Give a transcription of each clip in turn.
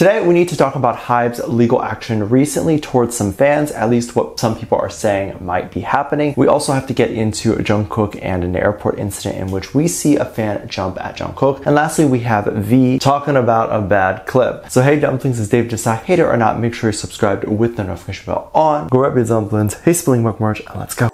Today we need to talk about HYBE's legal action recently towards some fans, at least what some people are saying might be happening. We also have to get into Jungkook and an airport incident in which we see a fan jump at Jungkook. And lastly, we have V talking about a bad clip. So hey dumplings, it's Dave. Decide hater or not, make sure you're subscribed with the notification bell on. Grab your dumplings, hey spilling milk merch, and let's go.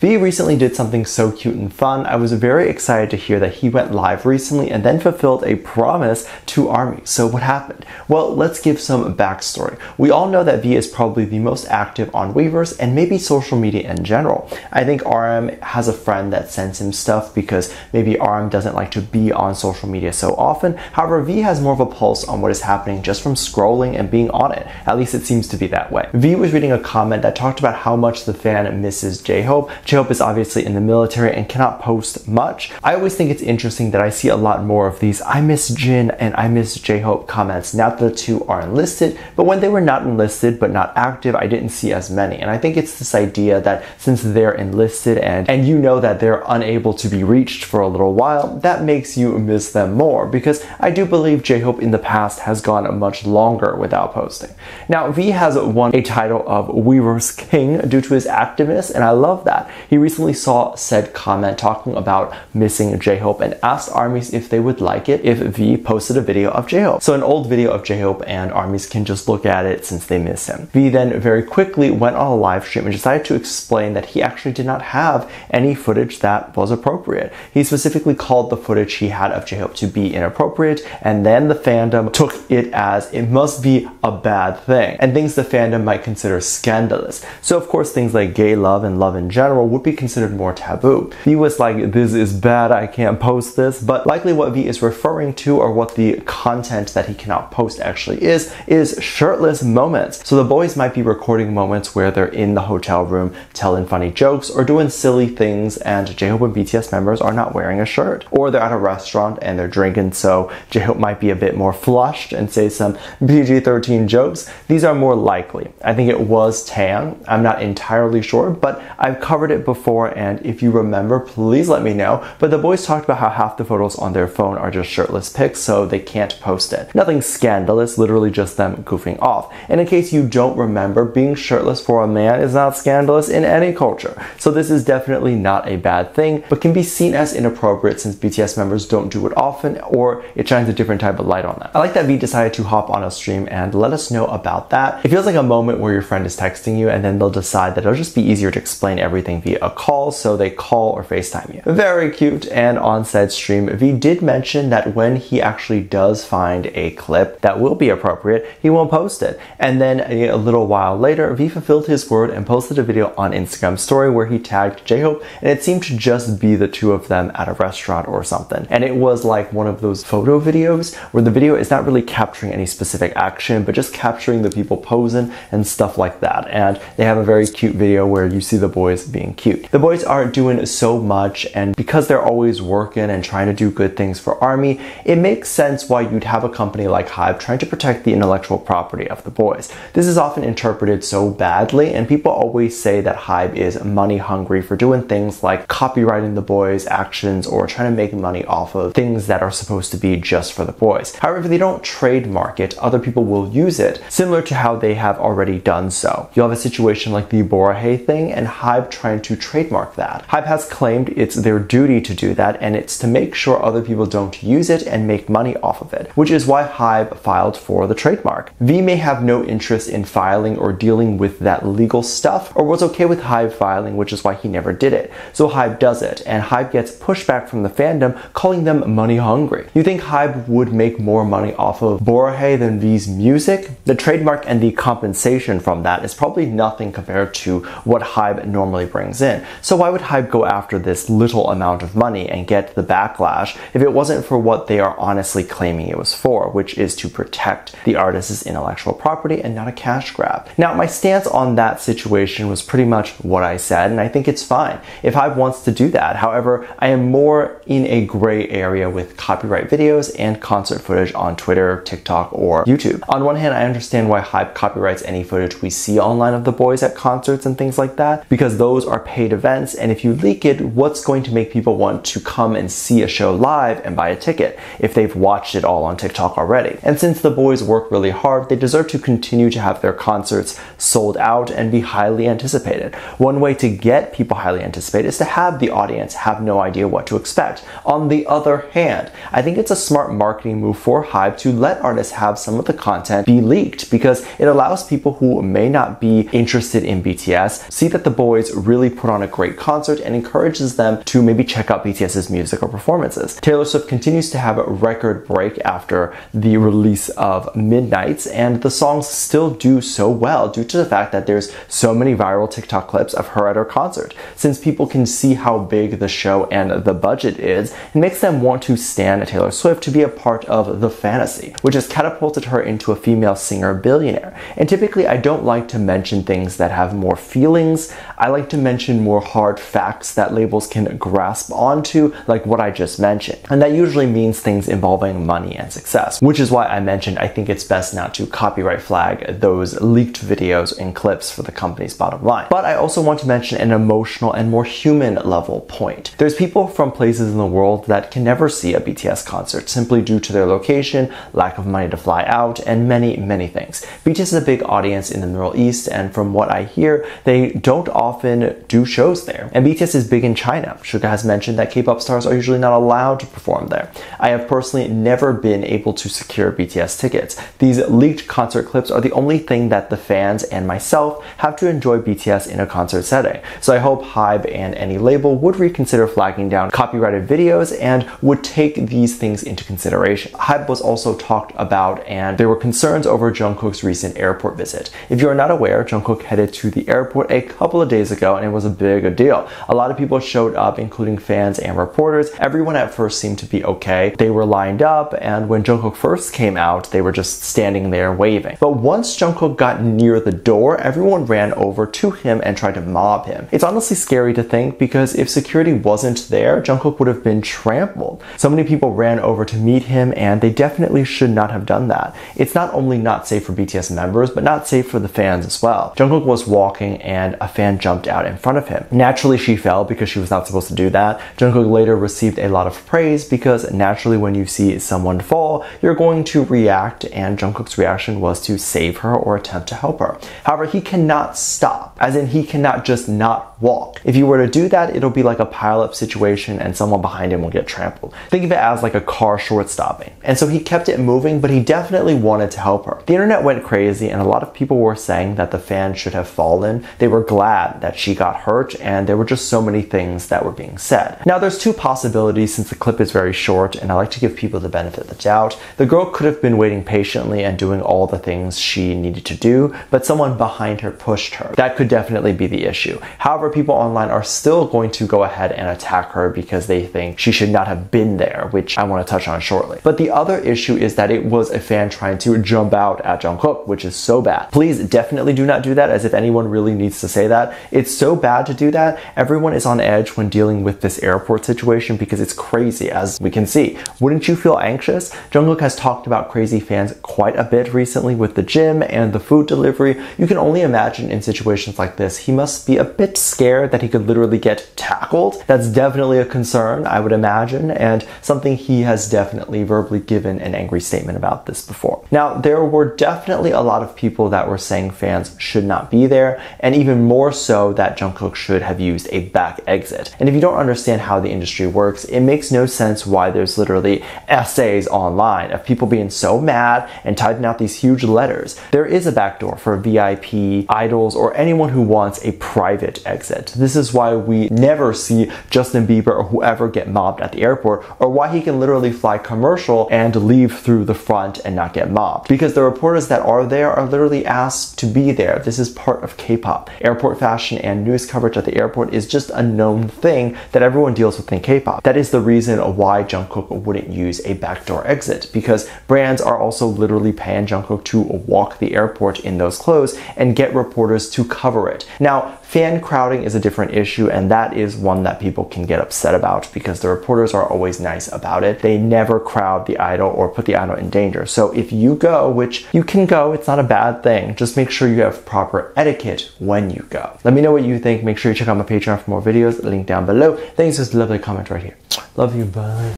V recently did something so cute and fun. I was very excited to hear that he went live recently and then fulfilled a promise to ARMY. So what happened? Well, let's give some backstory. We all know that V is probably the most active on Weverse and maybe social media in general. I think RM has a friend that sends him stuff because maybe RM doesn't like to be on social media so often. However, V has more of a pulse on what is happening just from scrolling and being on it. At least it seems to be that way. V was reading a comment that talked about how much the fan misses JHope. JHope is obviously in the military and cannot post much. I always think it's interesting that I see a lot more of these I miss Jin and I miss JHope comments now that the two are enlisted, but when they were not enlisted but not active, I didn't see as many. And I think it's this idea that since they're enlisted and you know that they're unable to be reached for a little while, that makes you miss them more, because I do believe JHope in the past has gone much longer without posting. Now, V has won a title of Weverse King due to his activeness, and I love that. He recently saw said comment talking about missing JHope and asked ARMYs if they would like it if V posted a video of JHope. So an old video of JHope, and ARMYs can just look at it since they miss him. V then very quickly went on a live stream and decided to explain that he actually did not have any footage that was appropriate. He specifically called the footage he had of JHope to be inappropriate, and then the fandom took it as it must be a bad thing and things the fandom might consider scandalous. So of course things like gay love and love in general would be considered more taboo. V was like, this is bad, I can't post this, but likely what V is referring to, or what the content that he cannot post actually is shirtless moments. So the boys might be recording moments where they're in the hotel room telling funny jokes or doing silly things and JHope and BTS members are not wearing a shirt. Or they're at a restaurant and they're drinking, so JHope might be a bit more flushed and say some PG-13 jokes. These are more likely. I think it was Tang, I'm not entirely sure, but I've covered it before, and if you remember, please let me know. But the boys talked about how half the photos on their phone are just shirtless pics, so they can't post it. Nothing scandalous, literally just them goofing off. And in case you don't remember, being shirtless for a man is not scandalous in any culture. So this is definitely not a bad thing, but can be seen as inappropriate since BTS members don't do it often, or it shines a different type of light on that. I like that V decided to hop on a stream and let us know about that. It feels like a moment where your friend is texting you and then they'll decide that it'll just be easier to explain everything via a call, so they call or FaceTime you. Very cute. And on said stream, V did mention that when he actually does find a clip that will be appropriate, he won't post it. And then a little while later, V fulfilled his word and posted a video on Instagram story where he tagged JHope, and it seemed to just be the two of them at a restaurant or something. And it was like one of those photo videos where the video is not really capturing any specific action, but just capturing the people posing and stuff like that. And they have a very cute video where you see the boys being cute. The boys are doing so much, and because they're always working and trying to do good things for ARMY, it makes sense why you'd have a company like HYBE trying to protect the intellectual property of the boys. This is often interpreted so badly, and people always say that HYBE is money hungry for doing things like copyrighting the boys' actions or trying to make money off of things that are supposed to be just for the boys. However, if they don't trademark it, other people will use it, similar to how they have already done so. You'll have a situation like the Borahae thing and HYBE trying to trademark that. HYBE has claimed it's their duty to do that, and it's to make sure other people don't use it and make money off of it, which is why HYBE filed for the trademark. V may have no interest in filing or dealing with that legal stuff, or was okay with HYBE filing, which is why he never did it. So HYBE does it, and HYBE gets pushback from the fandom, calling them money hungry. You think HYBE would make more money off of Borahae than V's music? The trademark and the compensation from that is probably nothing compared to what HYBE normally brings in. So why would HYBE go after this little amount of money and get the backlash if it wasn't for what they are honestly claiming it was for, which is to protect the artist's intellectual property and not a cash grab? Now, my stance on that situation was pretty much what I said, and I think it's fine if HYBE wants to do that. However, I am more in a gray area with copyright videos and concert footage on Twitter, TikTok, or YouTube. On one hand, I understand why HYBE copyrights any footage we see online of the boys at concerts and things like that, because those are paid events, and if you leak it, what's going to make people want to come and see a show live and buy a ticket if they've watched it all on TikTok already? And since the boys work really hard, they deserve to continue to have their concerts sold out and be highly anticipated. One way to get people highly anticipated is to have the audience have no idea what to expect. On the other hand, I think it's a smart marketing move for HYBE to let artists have some of the content be leaked, because it allows people who may not be interested in BTS see that the boys really put on a great concert and encourages them to maybe check out BTS's music or performances. Taylor Swift continues to have a record break after the release of Midnights, and the songs still do so well due to the fact that there's so many viral TikTok clips of her at her concert. Since people can see how big the show and the budget is, it makes them want to stan Taylor Swift to be a part of the fantasy, which has catapulted her into a female singer billionaire. And typically I don't like to mention things that have more feelings. I like to mention more hard facts that labels can grasp onto, like what I just mentioned. And that usually means things involving money and success, which is why I mentioned I think it's best not to copyright flag those leaked videos and clips for the company's bottom line. But I also want to mention an emotional and more human level point. There's people from places in the world that can never see a BTS concert simply due to their location, lack of money to fly out, and many things. BTS is a big audience in the Middle East, and from what I hear, they don't often do shows there. And BTS is big in China. Suga has mentioned that K-pop stars are usually not allowed to perform there. I have personally never been able to secure BTS tickets. These leaked concert clips are the only thing that the fans and myself have to enjoy BTS in a concert setting. So I hope HYBE and any label would reconsider flagging down copyrighted videos and would take these things into consideration. HYBE was also talked about, and there were concerns over Jungkook's recent airport visit. If you are not aware, Jungkook headed to the airport a couple of days ago, and it was a big deal. A lot of people showed up, including fans and reporters. Everyone at first seemed to be okay. They were lined up, and when Jungkook first came out, they were just standing there waving. But once Jungkook got near the door, everyone ran over to him and tried to mob him. It's honestly scary to think, because if security wasn't there, Jungkook would have been trampled. So many people ran over to meet him, and they definitely should not have done that. It's not only not safe for BTS members, but not safe for the fans as well. Jungkook was walking and a fan jumped out in front of him. Naturally, she fell because she was not supposed to do that. Jungkook later received a lot of praise because naturally when you see someone fall, you're going to react, and Jungkook's reaction was to save her or attempt to help her. However, he cannot stop, as in he cannot just not walk. If you were to do that, it'll be like a pile-up situation and someone behind him will get trampled. Think of it as like a car short stopping. And so he kept it moving, but he definitely wanted to help her. The internet went crazy, and a lot of people were saying that the fan should have fallen. They were glad that she got hurt, and there were just so many things that were being said. Now there's two possibilities since the clip is very short, and I like to give people the benefit of the doubt. The girl could have been waiting patiently and doing all the things she needed to do, but someone behind her pushed her. That could definitely be the issue. However, people online are still going to go ahead and attack her because they think she should not have been there, which I want to touch on shortly. But the other issue is that it was a fan trying to jump out at Jungkook, which is so bad. Please definitely do not do that, as if anyone really needs to say that. It's so bad to do that. Everyone is on edge when dealing with this airport situation because it's crazy, as we can see. Wouldn't you feel anxious? Jungkook has talked about crazy fans quite a bit recently with the gym and the food delivery. You can only imagine in situations like this, he must be a bit scared that he could literally get tackled. That's definitely a concern, I would imagine, and something he has definitely verbally given an angry statement about this before. Now, there were definitely a lot of people that were saying fans should not be there, and even more so that Jungkook should have used a back exit. And if you don't understand how the industry works, it makes no sense why there's literally essays online of people being so mad and typing out these huge letters. There is a backdoor for VIP, idols, or anyone who wants a private exit. This is why we never see Justin Bieber or whoever get mobbed at the airport, or why he can literally fly commercial and leave through the front and not get mobbed. Because the reporters that are there are literally asked to be there. This is part of K-pop. Airport fashion and news coverage at the airport is just a known thing that everyone deals with in K-pop. That is the reason why Jungkook wouldn't use a backdoor exit, because brands are also literally paying Jungkook to walk the airport in those clothes and get reporters to cover it. Now, fan crowding is a different issue, and that is one that people can get upset about because the reporters are always nice about it. They never crowd the idol or put the idol in danger. So if you go, which you can go, it's not a bad thing. Just make sure you have proper etiquette when you go. Let me know what you think think. Make sure you check out my Patreon for more videos. Link down below. Thanks for this lovely comment right here. Love you. Bye.